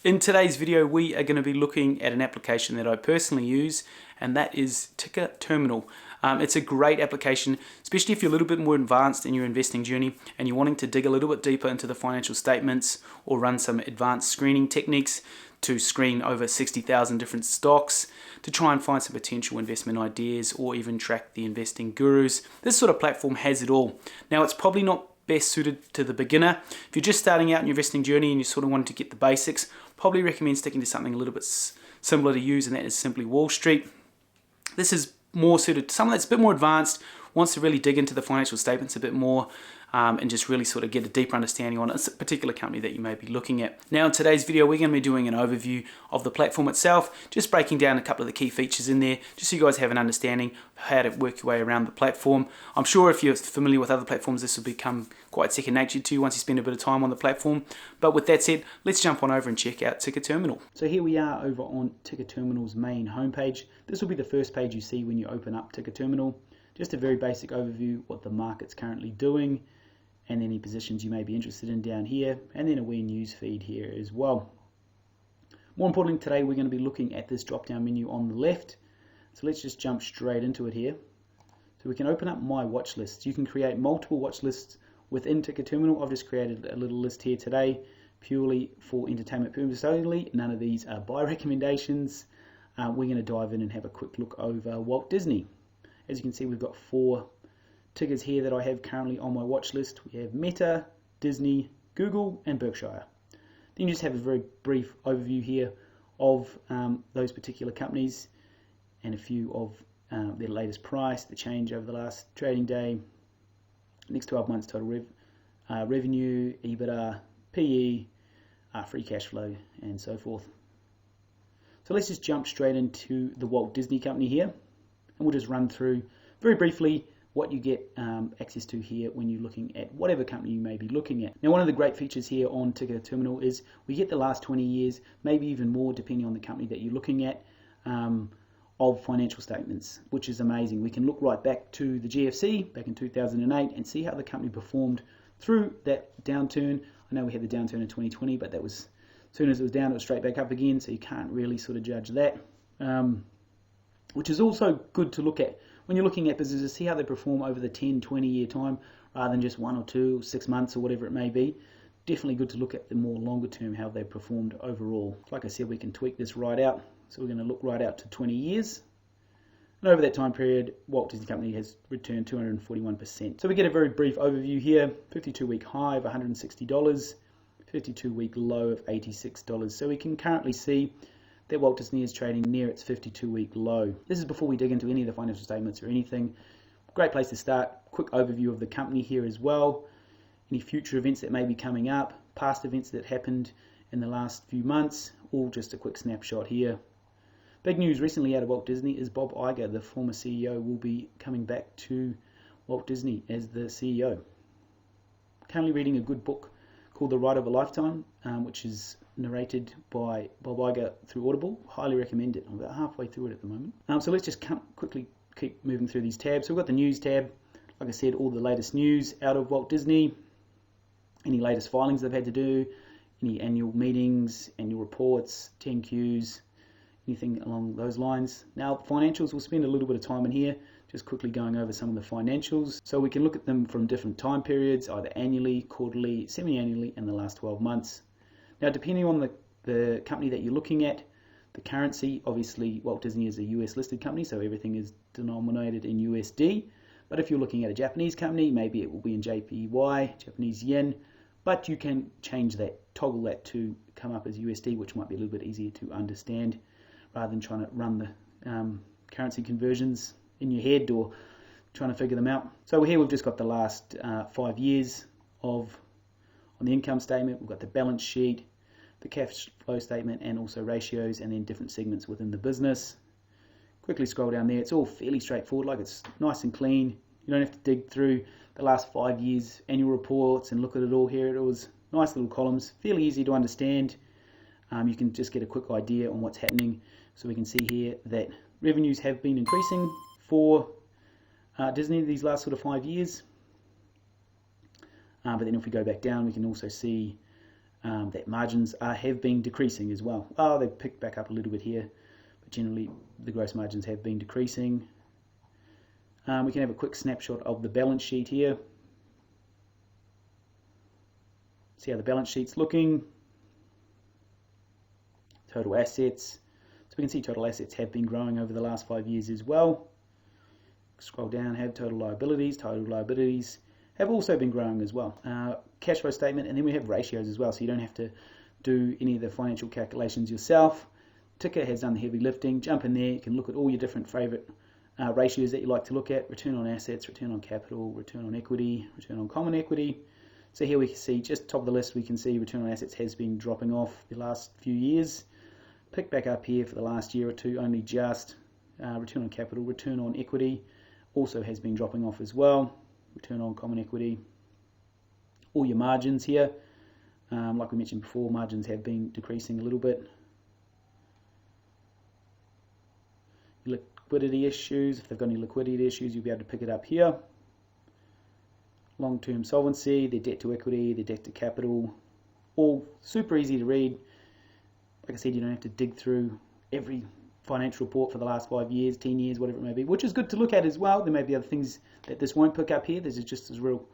In today's video, we are going to be looking at an application that I personally use, and that is TIKR Terminal. It's a great application, especially if you're a little bit more advanced in your investing journey and you're wanting to dig a little bit deeper into the financial statements or run some advanced screening techniques to screen over 60,000 different stocks to try and find some potential investment ideas or even track the investing gurus. This sort of platform has it all. Now, it's probably not best suited to the beginner. If you're just starting out in your investing journey and you sort of want to get the basics, probably recommend sticking to something a little bit similar to use, and that is simply Wall Street. This is more suited to someone that's a bit more advanced, wants to really dig into the financial statements a bit more, and just really sort of get a deeper understanding on a particular company that you may be looking at. Now in today's video, we're going to be doing an overview of the platform itself, just breaking down a couple of the key features in there, just so you guys have an understanding of how to work your way around the platform. I'm sure if you're familiar with other platforms, this will become quite second nature to you once you spend a bit of time on the platform. But with that said, let's jump on over and check out TIKR Terminal. So here we are over on TIKR Terminal's main homepage. This will be the first page you see when you open up TIKR Terminal. Just a very basic overview, what the market's currently doing, and any positions you may be interested in down here, and then a wee news feed here as well. More importantly, today we're going to be looking at this drop down menu on the left. So let's just jump straight into it here. So we can open up my watch lists. You can create multiple watch lists within TIKR Terminal. I've just created a little list here today purely for entertainment purposes only. None of these are buy recommendations. We're going to dive in and have a quick look over Walt Disney. As you can see, we've got 4 tickers here that I have currently on my watch list. We have Meta, Disney, Google, and Berkshire. Then you just have a very brief overview here of those particular companies and a few of their latest price, the change over the last trading day, next 12 months total revenue, EBITDA, PE, free cash flow, and so forth. So let's just jump straight into the Walt Disney Company here, and we'll just run through very briefly what you get access to here when you're looking at whatever company you may be looking at. Now, one of the great features here on TIKR Terminal is we get the last 20 years, maybe even more depending on the company that you're looking at, of financial statements, which is amazing. We can look right back to the GFC back in 2008 and see how the company performed through that downturn. I know we had the downturn in 2020, but that was, as soon as it was down, it was straight back up again, so you can't really sort of judge that. Which is also good to look at when you're looking at businesses, see how they perform over the 10, 20 year time rather than just 1 or 2, 6 months or whatever it may be. Definitely good to look at the more longer term, how they performed overall. Like I said, we can tweak this right out. So we're going to look right out to 20 years. And over that time period, Walt Disney Company has returned 241%. So we get a very brief overview here. 52-week high of $160, 52-week low of $86. So we can currently see that Walt Disney is trading near its 52-week low. This is before we dig into any of the financial statements or anything. Great place to start. Quick overview of the company here as well. Any future events that may be coming up, past events that happened in the last few months, all just a quick snapshot here. Big news recently out of Walt Disney is Bob Iger, the former CEO, will be coming back to Walt Disney as the CEO. Currently reading a good book called The Ride of a Lifetime, which is narrated by Bob Iger through Audible. Highly recommend it. I'm about halfway through it at the moment. So let's just quickly keep moving through these tabs. So we've got the news tab. Like I said, all the latest news out of Walt Disney, any latest filings they've had to do, any annual meetings, annual reports, 10Qs, anything along those lines. Now, financials, we'll spend a little bit of time in here, just quickly going over some of the financials. So we can look at them from different time periods, either annually, quarterly, semi-annually, and the last 12 months. Now, depending on the company that you're looking at, the currency, obviously Walt Disney is a US listed company, so everything is denominated in USD. But if you're looking at a Japanese company, maybe it will be in JPY, Japanese yen, but you can change that, toggle that to come up as USD, which might be a little bit easier to understand rather than trying to run the currency conversions in your head or trying to figure them out. So here we've just got the last 5 years on the income statement. We've got the balance sheet, the cash flow statement, and also ratios, and then different segments within the business. Quickly scroll down there. It's all fairly straightforward, like it's nice and clean. You don't have to dig through the last 5 years annual reports and look at it all here. It was nice little columns, fairly easy to understand. You can just get a quick idea on what's happening. So we can see here that revenues have been increasing for Disney these last sort of 5 years. But then if we go back down, we can also see that margins have been decreasing as well. Oh, they've picked back up a little bit here, but generally the gross margins have been decreasing. We can have a quick snapshot of the balance sheet here. See how the balance sheet's looking. Total assets. So we can see total assets have been growing over the last 5 years as well. Scroll down, have total liabilities. Total liabilities have also been growing as well. Cash flow statement, and then we have ratios as well, so you don't have to do any of the financial calculations yourself. TIKR has done the heavy lifting. Jump in there, you can look at all your different favorite ratios that you like to look at: return on assets, return on capital, return on equity, return on common equity. So here we can see, just top of the list, we can see return on assets has been dropping off the last few years. Pick back up here for the last year or two, only just. Return on capital, return on equity also has been dropping off as well. Return on common equity. All your margins here, like we mentioned before, margins have been decreasing a little bit. Liquidity issues, if they've got any liquidity issues, you'll be able to pick it up here. Long-term solvency, their debt to equity, their debt to capital, all super easy to read. Like I said, you don't have to dig through every financial report for the last 5 years, 10 years, whatever it may be, which is good to look at as well. There may be other things that this won't pick up here. This is just a real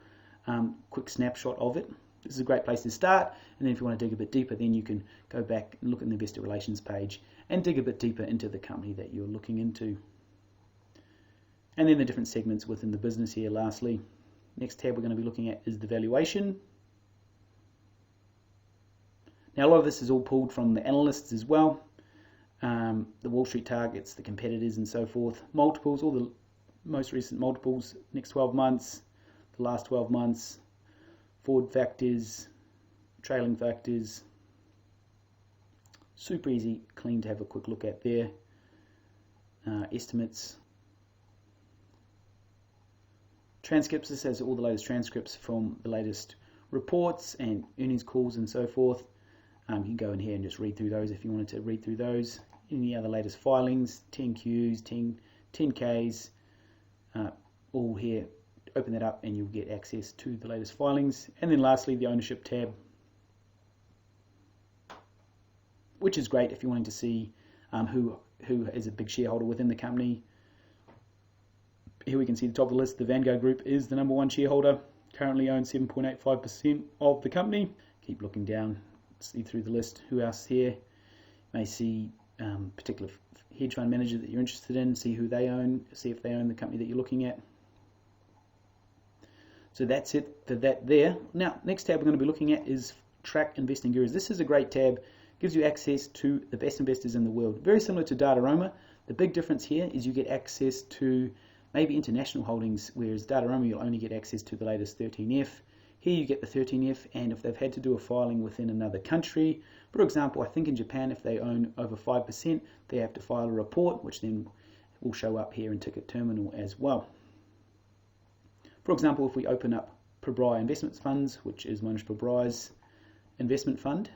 quick snapshot of it. This is a great place to start, and then if you want to dig a bit deeper, then you can go back and look at the investor relations page and dig a bit deeper into the company that you're looking into. And then the different segments within the business here. Lastly, next tab we're going to be looking at is the valuation. Now, a lot of this is all pulled from the analysts as well. The Wall Street targets, the competitors and so forth. Multiples, all the most recent multiples, next 12 months, the last 12 months, forward factors, trailing factors. Super easy, clean to have a quick look at there. Estimates. Transcripts, this has all the latest transcripts from the latest reports and earnings calls and so forth. You can go in here and just read through those if you wanted to read through those. Any other latest filings, 10Qs, 10Ks, all here. Open that up and you'll get access to the latest filings. And then lastly, the ownership tab, which is great if you're wanting to see who is a big shareholder within the company. Here we can see the top of the list. The Vanguard Group is the #1 shareholder, currently owns 7.85% of the company. Keep looking down, see through the list who else here. You may see particular hedge fund manager that you're interested in, see who they own, see if they own the company that you're looking at. So that's it for that there. Now, next tab we're going to be looking at is Track Investing Gurus. This is a great tab, gives you access to the best investors in the world. Very similar to Dataroma. The big difference here is you get access to maybe international holdings, whereas Dataroma you'll only get access to the latest 13F. Here you get the 13F, and if they've had to do a filing within another country, for example, I think in Japan, if they own over 5%, they have to file a report, which then will show up here in TIKR Terminal as well. For example, if we open up Pabrai Investment Funds, which is Monish Pabrai's investment fund,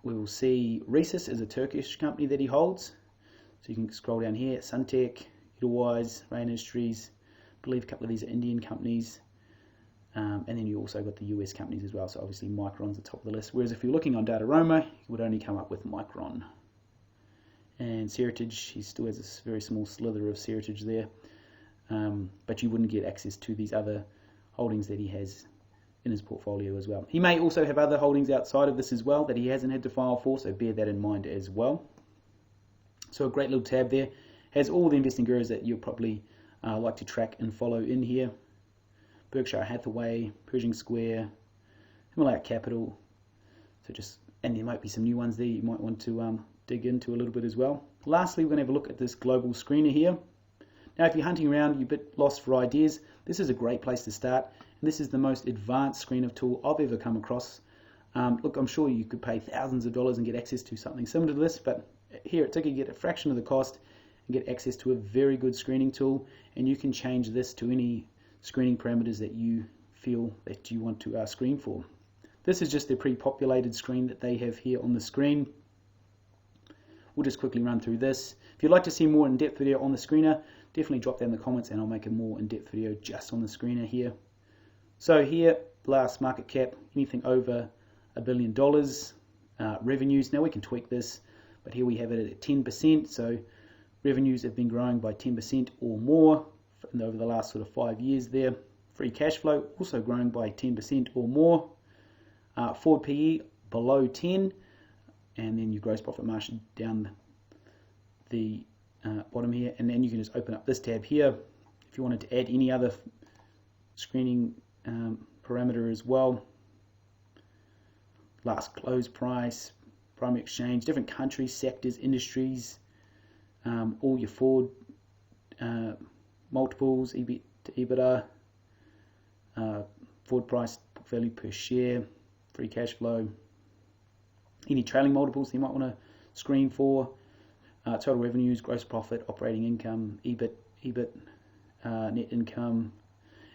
we will see Resis is a Turkish company that he holds. So you can scroll down here, Suntec, Edelweiss, Rain Industries, I believe a couple of these are Indian companies. And then you also got the US companies as well, so obviously Micron's the top of the list. Whereas if you're looking on Dataroma, you would only come up with Micron. And Seritage, he still has a very small slither of Seritage there. But you wouldn't get access to these other holdings that he has in his portfolio as well. He may also have other holdings outside of this as well that he hasn't had to file for, so bear that in mind as well. So a great little tab there. Has all the investing gurus that you'll probably like to track and follow in here. Berkshire Hathaway, Pershing Square, Himalaya Capital. So and there might be some new ones there you might want to dig into a little bit as well. Lastly, we're going to have a look at this global screener here. Now, if you're hunting around, you're a bit lost for ideas, this is a great place to start. And this is the most advanced screener tool I've ever come across. Look, I'm sure you could pay thousands of dollars and get access to something similar to this, but here at TIKR you get a fraction of the cost and get access to a very good screening tool, and you can change this to any screening parameters that you feel that you want to screen for. This is just the pre-populated screen that they have here on the screen. We'll just quickly run through this. If you'd like to see more in-depth video on the screener, definitely drop that in the comments and I'll make a more in-depth video just on the screener here. So here, last market cap, anything over $1 billion. Revenues, now we can tweak this, but here we have it at 10%, so revenues have been growing by 10% or more over the last sort of 5 years there. Free cash flow also growing by 10% or more. Forward PE below 10, and then your gross profit margin down the bottom here, and then you can just open up this tab here if you wanted to add any other screening parameter as well. Last close price, primary exchange, different countries, sectors, industries, all your forward multiples, EBIT to EBITDA, forward price, book value per share, free cash flow, any trailing multiples you might want to screen for, total revenues, gross profit, operating income, EBIT, net income,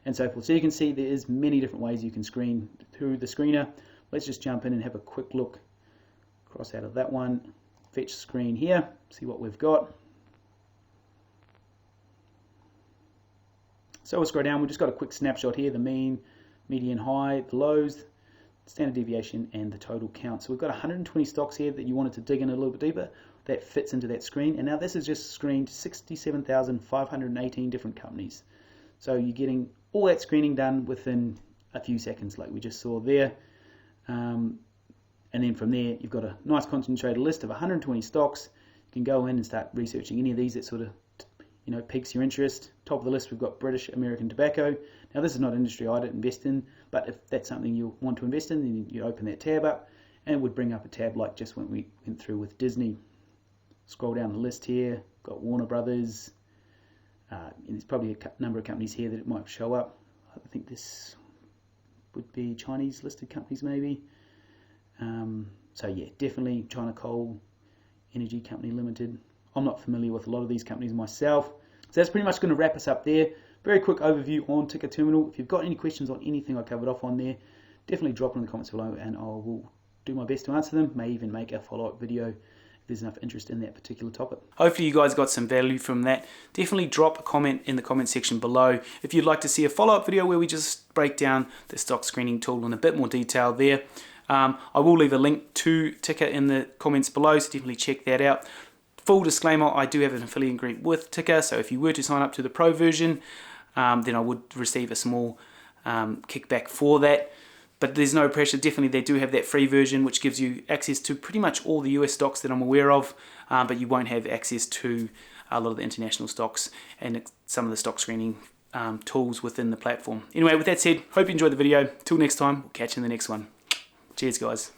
and so forth. So you can see there is many different ways you can screen through the screener. Let's just jump in and have a quick look. Cross out of that one, fetch screen here, see what we've got. So we'll scroll down, we've just got a quick snapshot here, the mean, median, high, the lows, standard deviation, and the total count. So we've got 120 stocks here that you wanted to dig in a little bit deeper. That fits into that screen. And now this is just screened 67,518 different companies. So you're getting all that screening done within a few seconds like we just saw there. And then from there, you've got a nice concentrated list of 120 stocks. You can go in and start researching any of these that sort of piques your interest. Top of the list, we've got British American Tobacco. Now this is not an industry I don't invest in, but if that's something you want to invest in, then you open that tab up and it would bring up a tab like just when we went through with Disney. Scroll down the list here, got Warner Brothers. There's probably a number of companies here that it might show up. I think this would be Chinese listed companies maybe. So yeah, definitely China Coal Energy Company Limited. I'm not familiar with a lot of these companies myself. So that's pretty much going to wrap us up there. Very quick overview on TIKR Terminal. If you've got any questions on anything I covered off on there, definitely drop them in the comments below and I will do my best to answer them. May even make a follow-up video if there's enough interest in that particular topic. Hopefully you guys got some value from that. Definitely drop a comment in the comment section below if you'd like to see a follow-up video where we just break down the stock screening tool in a bit more detail there. I will leave a link to TIKR in the comments below, so definitely check that out. Full disclaimer, I do have an affiliate agreement with TIKR, so if you were to sign up to the pro version, then I would receive a small kickback for that. But there's no pressure. Definitely they do have that free version which gives you access to pretty much all the US stocks that I'm aware of, but you won't have access to a lot of the international stocks and some of the stock screening tools within the platform. Anyway, with that said, hope you enjoyed the video. Till next time, we'll catch you in the next one. Cheers guys.